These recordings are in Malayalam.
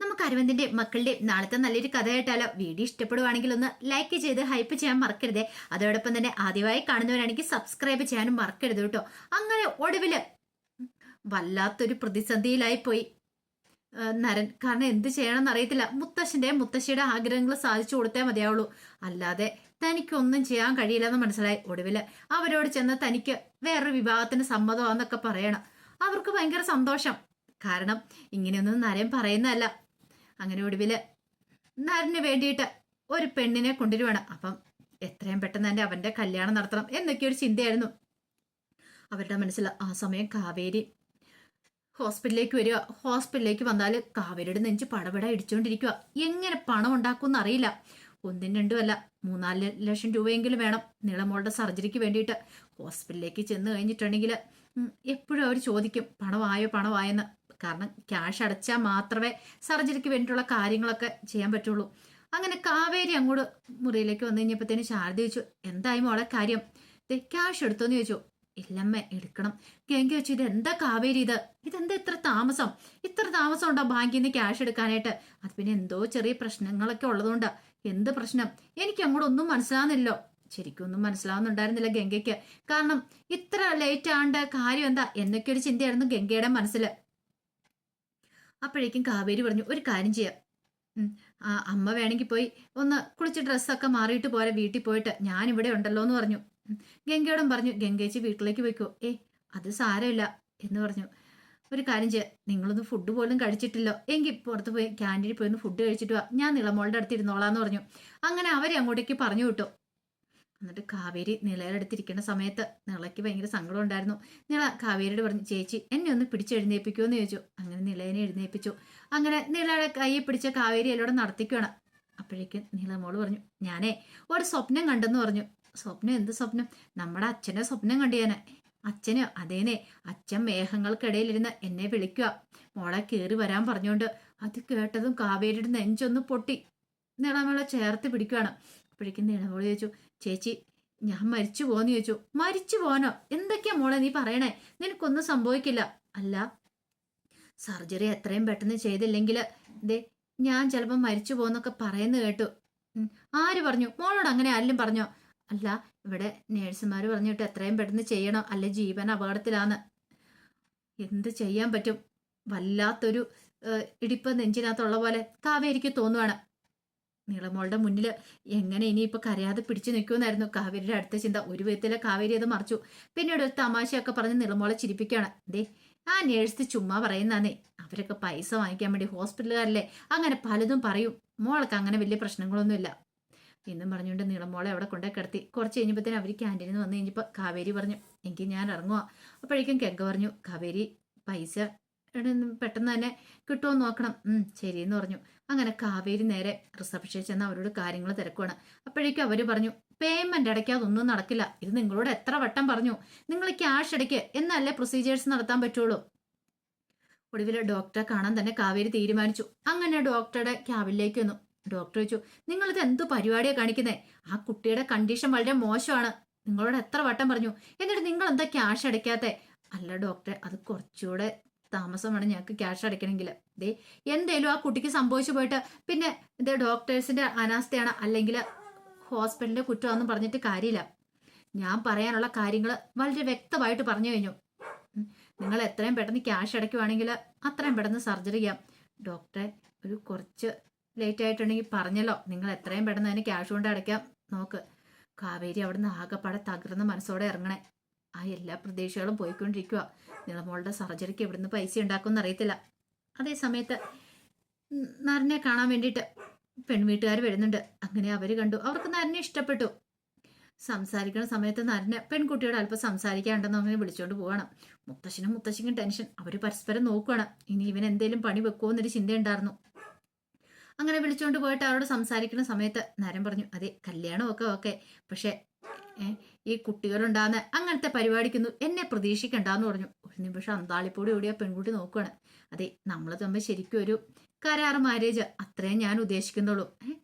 നമുക്ക് അരവിന്ദിന്റെ മക്കളുടെ നാളത്തെ നല്ലൊരു കഥ കേട്ടാലോ? വീഡിയോ ഇഷ്ടപ്പെടുവാണെങ്കിൽ ഒന്ന് ലൈക്ക് ചെയ്ത് ഹൈപ്പ് ചെയ്യാൻ മറക്കരുതേ. അതോടൊപ്പം തന്നെ ആദ്യമായി കാണുന്നവരാണെങ്കിൽ സബ്സ്ക്രൈബ് ചെയ്യാനും മറക്കരുത് കേട്ടോ. അങ്ങനെ ഒടുവില് വല്ലാത്തൊരു പ്രതിസന്ധിയിലായി പോയി നരൻ. കാരണം എന്ത് ചെയ്യണമെന്ന് അറിയത്തില്ല. മുത്തശ്ശന്റെ മുത്തശ്ശിയുടെ ആഗ്രഹങ്ങൾ സാധിച്ചു കൊടുത്തേ മതിയാവുള്ളൂ, അല്ലാതെ തനിക്കൊന്നും ചെയ്യാൻ കഴിയില്ലെന്ന് മനസ്സിലായി. ഒടുവില് അവരോട് ചെന്ന് തനിക്ക് വേറൊരു വിവാഹത്തിന് സമ്മതമാന്നൊക്കെ പറയണം. അവർക്ക് ഭയങ്കര സന്തോഷം. കാരണം ഇങ്ങനെയൊന്നും നരൻ പറയുന്നതല്ല. അങ്ങനെ ഒടുവില് നരന് വേണ്ടിയിട്ട് ഒരു പെണ്ണിനെ കൊണ്ടുവരുവാണ്. അപ്പം എത്രയും പെട്ടെന്ന് തന്നെ അവന്റെ കല്യാണം നടത്തണം എന്നൊക്കെ ഒരു ചിന്തയായിരുന്നു അവരുടെ മനസ്സിൽ. ആ സമയം കാവേരി ഹോസ്പിറ്റലിലേക്ക് വരിക. ഹോസ്പിറ്റലിലേക്ക് വന്നാൽ കാവേരിയുടെ നെഞ്ച് പടപട ഇടിച്ചുകൊണ്ടിരിക്കുക. എങ്ങനെ പണം ഉണ്ടാക്കുമെന്ന് അറിയില്ല. ഒന്നും രണ്ടും അല്ല, 3-4 ലക്ഷം രൂപയെങ്കിലും വേണം നീളമോളുടെ സർജറിക്ക് വേണ്ടിയിട്ട്. ഹോസ്പിറ്റലിലേക്ക് ചെന്ന് കഴിഞ്ഞിട്ടുണ്ടെങ്കിൽ എപ്പോഴും അവർ ചോദിക്കും പണമായോ പണമായെന്ന്. കാരണം ക്യാഷ് അടച്ചാൽ മാത്രമേ സർജറിക്ക് വേണ്ടിയിട്ടുള്ള കാര്യങ്ങളൊക്കെ ചെയ്യാൻ പറ്റുള്ളൂ. അങ്ങനെ കാവേരി അങ്ങോട്ട് മുറിയിലേക്ക് വന്നു കഴിഞ്ഞപ്പോഴത്തേന് ശാരദ ചോദിച്ചു, എന്തായി മോളെ കാര്യം? ക്യാഷ് എടുത്തോന്ന് ചോദിച്ചു. ഇല്ലമ്മ എടുക്കണം. ഗംഗ വെച്ചു, ഇത് എന്താ കാവേരി ഇതെന്താ ഇത്ര താമസം ഉണ്ടോ ബാങ്കിൽ നിന്ന് ക്യാഷ് എടുക്കാനായിട്ട്? അത് പിന്നെ എന്തോ ചെറിയ പ്രശ്നങ്ങളൊക്കെ ഉള്ളതുകൊണ്ടാ. എന്ത് പ്രശ്നം? എനിക്ക് അങ്ങോട്ട് ഒന്നും മനസ്സിലാവുന്നില്ലോ. ശരിക്കും ഒന്നും മനസ്സിലാവുന്നുണ്ടായിരുന്നില്ല ഗംഗയ്ക്ക്. കാരണം ഇത്ര ലേറ്റ് ആണ്ട് കാര്യം എന്താ എന്നൊക്കെ ഒരു ചിന്തയായിരുന്നു ഗംഗയുടെ മനസ്സിൽ. അപ്പോഴേക്കും കാവേരി പറഞ്ഞു, ഒരു കാര്യം ചെയ്യാം, ആ അമ്മ വേണമെങ്കിൽ പോയി ഒന്ന് കുളിച്ച് ഡ്രസ്സൊക്കെ മാറിയിട്ട് പോരെ, വീട്ടിൽ പോയിട്ട് ഞാൻ ഇവിടെ ഉണ്ടല്ലോ എന്ന് പറഞ്ഞു. ഗംഗയോടും പറഞ്ഞു, ഗംഗേച്ചി വീട്ടിലേക്ക് പോയിക്കോ. അത് സാരമില്ല എന്ന് പറഞ്ഞു. ഒരു കാര്യം ചെയ്യാം, നിങ്ങളൊന്നും ഫുഡ് പോലും കഴിച്ചിട്ടില്ലോ, എങ്കിൽ പുറത്ത് പോയി ക്യാൻറ്റീനിൽ പോയി ഒന്ന് ഫുഡ് കഴിച്ചിട്ട് വാ, ഞാൻ നിളമോളുടെ അടുത്ത് ഇരുന്നോളാന്ന് പറഞ്ഞു. അങ്ങനെ അവരെ അങ്ങോട്ടേക്ക് പറഞ്ഞു വിട്ടു. എന്നിട്ട് കാവേരി നിളയുടെ അടുത്തിരിക്കുന്ന സമയത്ത് നിളയ്ക്ക് ഭയങ്കര സങ്കടം ഉണ്ടായിരുന്നു. നിള കാവേരിയോട് പറഞ്ഞു, ചേച്ചി എന്നെ ഒന്ന് പിടിച്ചെഴുന്നേൽപ്പിക്കുമെന്ന് ചോദിച്ചു. അങ്ങനെ നിളയെ എഴുന്നേൽപ്പിച്ചു. അങ്ങനെ നിളയുടെ കൈയെ പിടിച്ച കാവേരി എല്ലോടെ നടത്തിക്കുവാണ്. അപ്പോഴേക്കും നിളമോള് പറഞ്ഞു, ഞാനേ ഒരു സ്വപ്നം കണ്ടെന്ന് പറഞ്ഞു. സ്വപ്നം? എന്ത് സ്വപ്നം? നമ്മുടെ അച്ഛനെ സ്വപ്നം കണ്ടിയാനെ. അച്ഛനോ? അതേനെ, അച്ഛൻ മേഘങ്ങൾക്കിടയിലിരുന്ന് എന്നെ വിളിക്കുക, മോളെ കയറി വരാൻ പറഞ്ഞുകൊണ്ട്. അത് കേട്ടതും കാവേരിയുടെ നെഞ്ചൊന്ന് പൊട്ടി. നിളമോളെ ചേർത്ത് പിടിക്കുകയാണ്. അപ്പോഴേക്കും നിളമോള് ചോദിച്ചു, ചേച്ചി ഞാൻ മരിച്ചു പോന്ന് ചോദിച്ചു. മരിച്ചു പോനോ? എന്തൊക്കെയാ മോളെ നീ പറയണേ? നിനക്കൊന്നും സംഭവിക്കില്ല. അല്ല, സർജറി എത്രയും പെട്ടെന്ന് ചെയ്തില്ലെങ്കിൽ ഞാൻ ചിലപ്പോൾ മരിച്ചു പോന്നൊക്കെ പറയുന്നത് കേട്ടു. ആര് പറഞ്ഞു? മോളോട് അങ്ങനെ ആരെങ്കിലും പറഞ്ഞോ? അല്ല, ഇവിടെ നേഴ്സുമാർ പറഞ്ഞിട്ട് എത്രയും പെട്ടെന്ന് ചെയ്യണോ, അല്ലെ ജീവൻ അപകടത്തിലാന്ന്. എന്ത് ചെയ്യാൻ പറ്റും? വല്ലാത്തൊരു ഇടിപ്പ് നെഞ്ചിനകത്തുള്ള പോലെ കാവേരിക്ക് തോന്നുവാണ്. നീളമോളുടെ മുന്നിൽ എങ്ങനെ ഇനിയിപ്പോൾ കരയാതെ പിടിച്ചു നിൽക്കുമെന്നായിരുന്നു കാവേരിയുടെ അടുത്ത ചിന്ത. ഒരു വിധത്തിലെ കാവേരി അത് മറിച്ചു. പിന്നീട് ഒരു തമാശയൊക്കെ പറഞ്ഞ് നീളമോളെ ചിരിപ്പിക്കുകയാണ്. ആ നേഴ്സ് ചുമ്മാ പറയുന്നേ, അവരൊക്കെ പൈസ വാങ്ങിക്കാൻ വേണ്ടി ഹോസ്പിറ്റലുകാരല്ലേ, അങ്ങനെ പലതും പറയും, മോൾക്ക് അങ്ങനെ വലിയ പ്രശ്നങ്ങളൊന്നുമില്ല എന്നും പറഞ്ഞുകൊണ്ട് നീളമോളെ അവിടെ കൊണ്ടേ കിടത്തി. കുറച്ച് കഴിഞ്ഞപ്പോഴത്തേനും അവർ ക്യാൻറ്റീനിൽ നിന്ന് വന്നു കഴിഞ്ഞപ്പോൾ കാവേരി പറഞ്ഞു, എങ്കിൽ ഞാൻ ഇറങ്ങുക. അപ്പോഴേക്കും കെങ്ക പറഞ്ഞു, കാവേരി പൈസ പെട്ടെന്ന് തന്നെ കിട്ടുമോ നോക്കണം. ശരിയെന്ന് പറഞ്ഞു. അങ്ങനെ കാവേരി നേരെ റിസപ്ഷനിൽ ചെന്ന് അവരോട് കാര്യങ്ങൾ തിരക്കുവാണ്. അപ്പോഴേക്കും അവർ പറഞ്ഞു, പേയ്മെന്റ് അടയ്ക്കാതെ ഒന്നും നടക്കില്ല. ഇത് നിങ്ങളോട് എത്ര വട്ടം പറഞ്ഞു, നിങ്ങൾ ക്യാഷ് അടയ്ക്ക് എന്നല്ലേ പ്രൊസീജിയേഴ്സ് നടത്താൻ പറ്റുള്ളൂ. ഒടുവിൽ ഡോക്ടറെ കാണാൻ തന്നെ കാവേരി തീരുമാനിച്ചു. അങ്ങനെ ഡോക്ടറുടെ ക്യാബിനിലേക്ക് വന്നു. ഡോക്ടർ ചോദിച്ചു, നിങ്ങളിത് എന്ത് പരിപാടിയാണ് കാണിക്കുന്നേ? ആ കുട്ടിയുടെ കണ്ടീഷൻ വളരെ മോശമാണ്, നിങ്ങളോട് എത്ര വട്ടം പറഞ്ഞു, എന്നിട്ട് നിങ്ങൾ എന്താ ക്യാഷ് അടയ്ക്കാത്തെ? അല്ല ഡോക്ടറെ, അത് കുറച്ചുകൂടെ താമസമാണ് ഞങ്ങൾക്ക് ക്യാഷ് അടയ്ക്കണമെങ്കിൽ. എന്തേലും ആ കുട്ടിക്ക് സംഭവിച്ചു പോയിട്ട് പിന്നെ ഡോക്ടേഴ്സിന്റെ അനാസ്ഥയാണ് അല്ലെങ്കിൽ ഹോസ്പിറ്റലിന്റെ കുറ്റമാണെന്ന് പറഞ്ഞിട്ട് കാര്യമില്ല. ഞാൻ പറയാനുള്ള കാര്യങ്ങൾ വളരെ വ്യക്തമായിട്ട് പറഞ്ഞു കഴിഞ്ഞു. നിങ്ങൾ എത്രയും പെട്ടെന്ന് ക്യാഷ് അടയ്ക്കുവാണെങ്കിൽ അത്രയും പെട്ടെന്ന് സർജറി ചെയ്യാം. ഡോക്ടറെ ഒരു കുറച്ച് ലേറ്റ് ആയിട്ടുണ്ടെങ്കിൽ പറഞ്ഞല്ലോ, നിങ്ങൾ എത്രയും പെട്ടെന്ന് അതിന് ക്യാഷ് കൊണ്ട് അടയ്ക്കാം നോക്ക്. കാവേരി അവിടുന്ന് ആകെപ്പാടെ തകർന്ന മനസ്സോടെ ഇറങ്ങണേ. ആ എല്ലാ പ്രതീക്ഷകളും പോയിക്കൊണ്ടിരിക്കുക. നിളമോളുടെ സർജറിക്ക് എവിടുന്ന് പൈസ ഉണ്ടാക്കുമെന്ന് അറിയത്തില്ല. അതേ സമയത്ത് നരനെ കാണാൻ വേണ്ടിയിട്ട് പെൺവീട്ടുകാർ വരുന്നുണ്ട്. അങ്ങനെ അവർ കണ്ടു. അവർക്ക് നരനെ ഇഷ്ടപ്പെട്ടു. സംസാരിക്കുന്ന സമയത്ത് നരന് പെൺകുട്ടിയോട് അല്പം സംസാരിക്കാണ്ടെന്ന് അങ്ങനെ വിളിച്ചോണ്ട് പോവാണ്. മുത്തശ്ശിക്കും ടെൻഷൻ. അവർ പരസ്പരം നോക്കുകയാണ്, ഇനി ഇവൻ എന്തേലും പണി വെക്കുമോ എന്നൊരു ചിന്തയുണ്ടായിരുന്നു. അങ്ങനെ വിളിച്ചുകൊണ്ട് പോയിട്ട് അവരോട് സംസാരിക്കുന്ന സമയത്ത് നരൻ പറഞ്ഞു, അതെ കല്യാണമൊക്കെ ഓക്കെ, പക്ഷെ ഈ കുട്ടികളുണ്ടാകുന്ന അങ്ങനത്തെ പരിപാടിക്കുന്നു എന്നെ പ്രതീക്ഷിക്കണ്ടെന്ന് പറഞ്ഞു. ഒരു നിമിഷം അന്താളിപ്പോടി ഓടിയ പെൺകുട്ടി നോക്കുകയാണ്. അതെ, നമ്മൾ തമ്മിൽ ശരിക്കും ഒരു കരാർ മാരേജ്, അത്രയും ഞാൻ ഉദ്ദേശിക്കുന്നുള്ളൂ.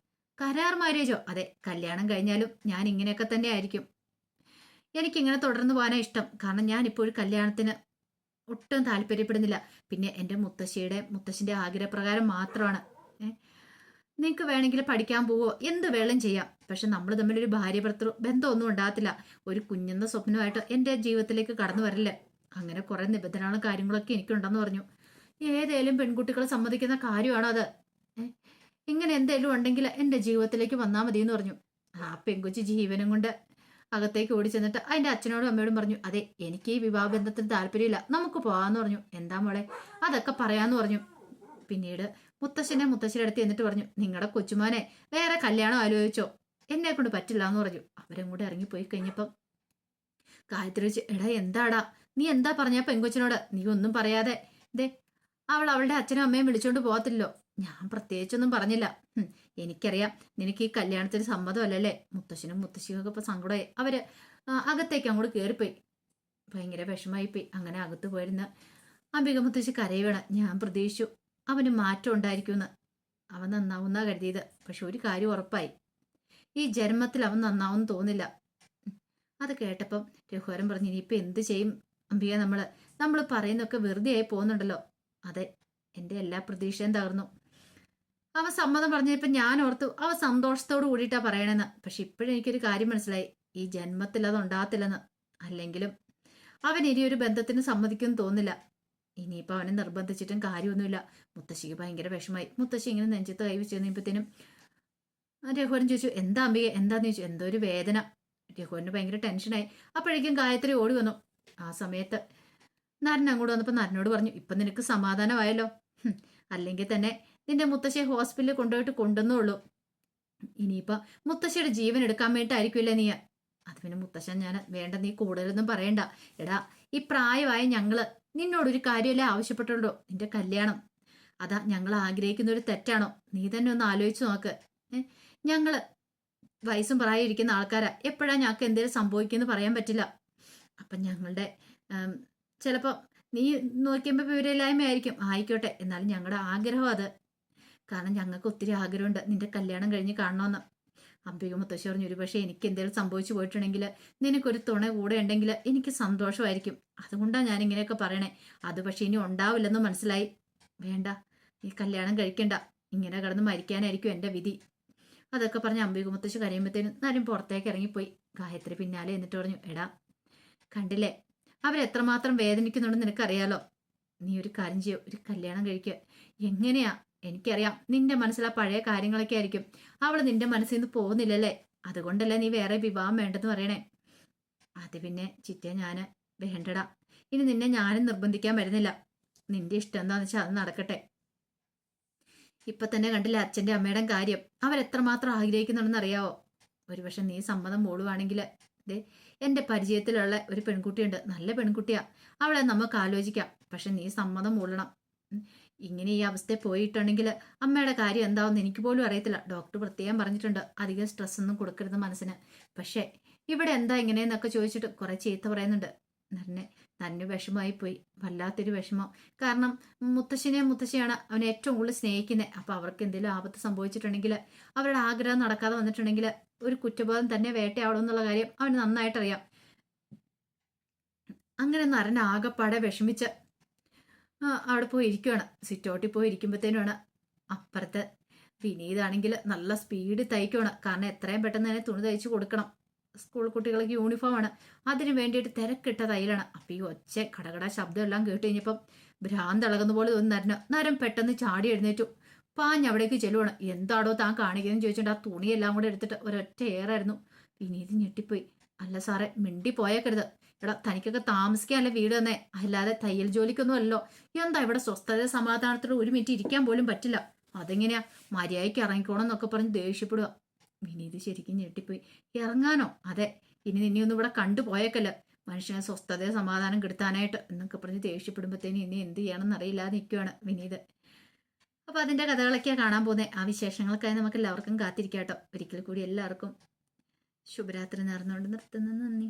കരാർ മാരേജോ? അതെ, കല്യാണം കഴിഞ്ഞാലും ഞാൻ ഇങ്ങനെയൊക്കെ തന്നെ ആയിരിക്കും. എനിക്കിങ്ങനെ തുടർന്ന് പോകാനാണ് ഇഷ്ടം. കാരണം ഞാനിപ്പോൾ ഒരു കല്യാണത്തിന് ഒട്ടും താല്പര്യപ്പെടുന്നില്ല. പിന്നെ എൻ്റെ മുത്തശ്ശിൻ്റെ ആഗ്രഹപ്രകാരം മാത്രമാണ്. നിനക്ക് വേണമെങ്കിൽ പഠിക്കാൻ പോവോ എന്ത് വേണം ചെയ്യാം. പക്ഷെ നമ്മൾ തമ്മിലൊരു ഭാര്യ ഭർത്തൃ ബന്ധമൊന്നും ഉണ്ടാകത്തില്ല. ഒരു കുഞ്ഞെന്ന സ്വപ്നമായിട്ട് എൻ്റെ ജീവിതത്തിലേക്ക് കടന്നു വരില്ല. അങ്ങനെ കുറെ നിബന്ധനകളും കാര്യങ്ങളൊക്കെ എനിക്കുണ്ടെന്ന് പറഞ്ഞു. ഏതേലും പെൺകുട്ടികൾ സമ്മതിക്കുന്ന കാര്യമാണോ അത്? ഇങ്ങനെ എന്തെങ്കിലും ഉണ്ടെങ്കിൽ എൻ്റെ ജീവിതത്തിലേക്ക് വന്നാൽ മതി എന്ന് പറഞ്ഞു. ആ പെൺകൊച്ചി ജീവനും കൊണ്ട് അകത്തേക്ക് ഓടി ചെന്നിട്ട് അതിൻ്റെ അച്ഛനോടും അമ്മയോടും പറഞ്ഞു, അതെ എനിക്ക് ഈ വിവാഹബന്ധത്തിന് താല്പര്യമില്ല, നമുക്ക് പോകാമെന്ന് പറഞ്ഞു. എന്താ മോളെ അതൊക്കെ പറയാമെന്ന് പറഞ്ഞു. പിന്നീട് മുത്തശ്ശിയുടെ അടുത്ത് എന്നിട്ട് പറഞ്ഞു, നിങ്ങളുടെ കൊച്ചുമോനെ വേറെ കല്യാണം ആലോചിച്ചോ, എന്നെ കൊണ്ട് പറ്റില്ല എന്ന് പറഞ്ഞു. അവരും കൂടെ ഇറങ്ങിപ്പോയി കഴിഞ്ഞപ്പം ഗായത്രി വെച്ച്, എടാ എന്താടാ നീ എന്താ പറഞ്ഞ പെങ്കൊച്ചിനോട്? നീ ഒന്നും പറയാതെ ദേ അവളുടെ അച്ഛനും അമ്മയും വിളിച്ചോണ്ട് പോകത്തില്ലോ. ഞാൻ പ്രത്യേകിച്ചൊന്നും പറഞ്ഞില്ല. എനിക്കറിയാം നിനക്ക് ഈ കല്യാണത്തിന് സമ്മതമല്ലല്ലേ. മുത്തശ്ശനും മുത്തശ്ശിയൊക്കെ ഇപ്പൊ സങ്കടമായി. അവര് അകത്തേക്ക് അങ്ങോട്ട് കയറിപ്പോയി. ഭയങ്കര വിഷമായിപ്പോയി. അങ്ങനെ അകത്ത് പോയിരുന്ന അംബിക മുത്തശ്ശി കരയുവാണ്. ഞാൻ പ്രതീക്ഷിച്ചു അവന് മാറ്റം ഉണ്ടായിരിക്കുമെന്ന്. അവൻ നന്നാവുന്ന കരുതിയത്. പക്ഷെ ഒരു കാര്യം ഉറപ്പായി, ഈ ജന്മത്തിൽ അവൻ നന്നാവും തോന്നില്ല. അത് കേട്ടപ്പം രഘുവരൻ പറഞ്ഞു, ഇനിയിപ്പോൾ എന്ത് ചെയ്യും അംബിക? നമ്മൾ പറയുന്നൊക്കെ വെറുതെ ആയി പോകുന്നുണ്ടല്ലോ. അതെ, എൻ്റെ എല്ലാ പ്രതീക്ഷയും തകർന്നു. അവൻ സമ്മതം പറഞ്ഞപ്പോൾ ഞാൻ ഓർത്തു അവൻ സന്തോഷത്തോട് കൂടിയിട്ടാ പറയണെന്ന്. പക്ഷെ ഇപ്പോഴും എനിക്കൊരു കാര്യം മനസ്സിലായി, ഈ ജന്മത്തിൽ അത് ഉണ്ടാകത്തില്ലെന്ന്. അല്ലെങ്കിലും അവൻ ഇനി ഒരു ബന്ധത്തിന് സമ്മതിക്കുമെന്ന് തോന്നില്ല. ഇനിയിപ്പോൾ അവനെ നിർബന്ധിച്ചിട്ടും കാര്യമൊന്നുമില്ല. മുത്തശ്ശിക്ക് ഭയങ്കര വിഷമായി. മുത്തശ്ശി ഇങ്ങനെ നെഞ്ചത്ത് കൈവച്ച് കഴിഞ്ഞപ്പോഴത്തേനും രഘുവരൻ ചോദിച്ചു, എന്താ അംബിക എന്താന്ന് ചോദിച്ചു. എന്തോ ഒരു വേദന. രഘുവരന് ഭയങ്കര ടെൻഷനായി. അപ്പോഴേക്കും ഗായത്രി ഓടി വന്നു. ആ സമയത്ത് നരൻ അങ്ങോട്ട് വന്നപ്പോൾ നരനോട് പറഞ്ഞു, ഇപ്പം നിനക്ക് സമാധാനമായല്ലോ. അല്ലെങ്കിൽ തന്നെ നിന്റെ മുത്തശ്ശിയെ ഹോസ്പിറ്റലിൽ കൊണ്ടുപോയിട്ട് കൊണ്ടുവന്നുള്ളൂ. ഇനിയിപ്പോൾ മുത്തശ്ശിയുടെ ജീവൻ എടുക്കാൻ വേണ്ടിയിട്ടായിരിക്കില്ല നീ. അത് പിന്നെ മുത്തശ്ശൻ ഞാൻ വേണ്ട, നീ കൂടുതലൊന്നും പറയണ്ട. എടാ ഈ പ്രായമായ ഞങ്ങള് നിന്നോടൊരു കാര്യമല്ലേ ആവശ്യപ്പെട്ടുള്ളൂ, നിന്റെ കല്യാണം. അതാ ഞങ്ങൾ ആഗ്രഹിക്കുന്ന ഒരു തെറ്റാണോ? നീ തന്നെ ഒന്ന് ആലോചിച്ച് നോക്ക്. ഞങ്ങള് വയസ്സും പ്രായം ഇരിക്കുന്ന ആൾക്കാരാ. എപ്പോഴാ ഞങ്ങൾക്ക് എന്തെങ്കിലും സംഭവിക്കുമെന്ന് പറയാൻ പറ്റില്ല. അപ്പം ഞങ്ങളുടെ ചിലപ്പോൾ നീ നോക്കിയപ്പോൾ വിവരമില്ലായ്മയായിരിക്കും. ആയിക്കോട്ടെ, എന്നാലും ഞങ്ങളുടെ ആഗ്രഹം അത്. കാരണം ഞങ്ങൾക്ക് ഒത്തിരി ആഗ്രഹമുണ്ട് നിന്റെ കല്യാണം കഴിഞ്ഞ് കാണണമെന്ന്. അംബിക മുത്തശ്ശി പറഞ്ഞു, ഒരു പക്ഷേ എനിക്ക് എന്തെങ്കിലും സംഭവിച്ചു പോയിട്ടുണ്ടെങ്കിൽ നിനക്കൊരു തുണ കൂടെ ഉണ്ടെങ്കിൽ എനിക്ക് സന്തോഷമായിരിക്കും. അതുകൊണ്ടാണ് ഞാൻ ഇങ്ങനെയൊക്കെ പറയണേ. അത് പക്ഷേ ഇനി ഉണ്ടാവില്ലെന്ന് മനസ്സിലായി. വേണ്ട, നീ കല്യാണം കഴിക്കണ്ട. ഇങ്ങനെ കിടന്ന് മരിക്കാനായിരിക്കും എൻ്റെ വിധി. അതൊക്കെ പറഞ്ഞ് അംബിക മുത്തശ്ശി കരയുമ്പോഴത്തേനും നരും പുറത്തേക്ക് ഇറങ്ങിപ്പോയി. ഗായത്രി പിന്നാലെ എന്നിട്ട് പറഞ്ഞു, എടാ കണ്ടില്ലേ അവരെത്രമാത്രം വേദനിക്കുന്നുണ്ടെന്ന് നിനക്കറിയാലോ. നീ ഒരു കാര്യം ചെയ്യോ, ഒരു കല്യാണം കഴിക്കുക. എങ്ങനെയാ എനിക്കറിയാം, നിന്റെ മനസ്സിൽ ആ പഴയ കാര്യങ്ങളൊക്കെ ആയിരിക്കും. അവൾ നിന്റെ മനസ്സിൽ നിന്ന് പോകുന്നില്ലല്ലേ, അതുകൊണ്ടല്ലേ നീ വേറെ വിവാഹം വേണ്ടെന്ന് പറയണേ. അത് പിന്നെ ചിറ്റ ഞാന് വേണ്ടടാ, ഇനി നിന്നെ ഞാനും നിർബന്ധിക്കാൻ വരുന്നില്ല. നിന്റെ ഇഷ്ടം എന്താന്ന് വെച്ചാൽ അത് നടക്കട്ടെ. ഇപ്പൊ തന്നെ കണ്ടില്ല അച്ഛൻ്റെ അമ്മയുടെ കാര്യം, അവരെത്രമാത്രം ആഗ്രഹിക്കുന്നുണ്ടെന്ന് അറിയാവോ. ഒരുപക്ഷെ നീ സമ്മതം മൂടുവാണെങ്കിൽ ദേ എൻ്റെ പരിചയത്തിലുള്ള ഒരു പെൺകുട്ടിയുണ്ട്, നല്ല പെൺകുട്ടിയാ, അവളെ നമുക്ക് ആലോചിക്കാം. പക്ഷെ നീ സമ്മതം മൂടണം. ഇങ്ങനെ ഈ അവസ്ഥയിൽ പോയിട്ടുണ്ടെങ്കിൽ അമ്മയുടെ കാര്യം എന്താവെന്ന് എനിക്ക് പോലും അറിയത്തില്ല. ഡോക്ടർ പ്രത്യേകം പറഞ്ഞിട്ടുണ്ട് അധികം സ്ട്രെസ് ഒന്നും കൊടുക്കരുത് മനസ്സിന്. പക്ഷേ ഇവിടെ എന്താ ഇങ്ങനെയെന്നൊക്കെ ചോദിച്ചിട്ട് കുറെ ചീത്ത പറയുന്നുണ്ട്. നന്നെ വിഷമമായി പോയി, വല്ലാത്തൊരു വിഷമം. കാരണം മുത്തശ്ശിയാണ് അവനെ ഏറ്റവും കൂടുതൽ സ്നേഹിക്കുന്നത്. അപ്പൊ അവർക്ക് എന്തെങ്കിലും ആപത്ത് സംഭവിച്ചിട്ടുണ്ടെങ്കിൽ, അവരുടെ ആഗ്രഹം നടക്കാതെ വന്നിട്ടുണ്ടെങ്കിൽ ഒരു കുറ്റബോധം തന്നെ വേട്ടയാടും എന്നുള്ള കാര്യം അവന് നന്നായിട്ടറിയാം. അങ്ങനെ നരൻ ആകെപ്പാടെ വിഷമിച്ച് അവിടെ പോയി ഇരിക്കുവാണ്. സിറ്റൗട്ടിൽ പോയി ഇരിക്കുമ്പോഴത്തേനുമാണ് അപ്പുറത്ത് വിനീതാണെങ്കിൽ നല്ല സ്പീഡ് തയ്ക്കുവാണ്. കാരണം എത്രയും പെട്ടെന്ന് തന്നെ തുണി തയ്ച്ചു കൊടുക്കണം. സ്കൂൾ കുട്ടികൾക്ക് യൂണിഫോമാണ്, അതിന് വേണ്ടിയിട്ട് തിരക്കിട്ട തയ്യലാണ്. അപ്പം ഈ ഒച്ച കടകട ശബ്ദം എല്ലാം കേട്ട് കഴിഞ്ഞപ്പം ഭ്രാന്തിളകുന്ന പോലെ തോന്നി നരം പെട്ടെന്ന് ചാടി എഴുന്നേറ്റു. പാഞ്ഞ് അവിടേക്ക് ചെല്ലുവാണ്. എന്താടോ താൻ കാണിക്കുന്നതെന്ന് ചോദിച്ചിട്ട് ആ തുണിയെല്ലാം കൂടെ എടുത്തിട്ട് ഒരൊറ്റ ഏറായിരുന്നു. വിനീത് ഞെട്ടിപ്പോയി. അല്ല സാറേ, മിണ്ടി പോയേക്കരുത്. എടാ തനിക്കൊക്കെ താമസിക്കാനല്ലേ വീട് തന്നെ, അല്ലാതെ തയ്യൽ ജോലിക്കൊന്നും അല്ലല്ലോ. എന്താ ഇവിടെ സ്വസ്ഥത സമാധാനത്തോടെ ഒരു മിനിറ്റ് ഇരിക്കാൻ പോലും പറ്റില്ല. അതെങ്ങനെയാ, മര്യാദയ്ക്ക് ഇറങ്ങിക്കോണം എന്നൊക്കെ പറഞ്ഞ് ദേഷ്യപ്പെടുക. വിനീത് ശരിക്കും ഞെട്ടിപ്പോയി. ഇറങ്ങാനോ? അതെ, ഇനി നിന്നെയൊന്നും ഇവിടെ കണ്ടുപോയേക്കല്ലോ, മനുഷ്യനെ സ്വസ്ഥതയെ സമാധാനം കെടുത്താനായിട്ട് എന്നൊക്കെ പറഞ്ഞ് ദേഷ്യപ്പെടുമ്പോഴത്തേന് ഇനി എന്ത് ചെയ്യണമെന്ന് അറിയില്ലാതെ നിൽക്കുകയാണ് വിനീത്. അപ്പൊ അതിന്റെ കഥകളൊക്കെയാണ് കാണാൻ പോകുന്നത്. ആ വിശേഷങ്ങൾക്കായി നമുക്ക് എല്ലാവർക്കും കാത്തിരിക്കാട്ടോ. ഒരിക്കൽ കൂടി എല്ലാവർക്കും ശുഭരാത്രി നേർന്നുകൊണ്ട് നിർത്തുന്നു. നന്ദി.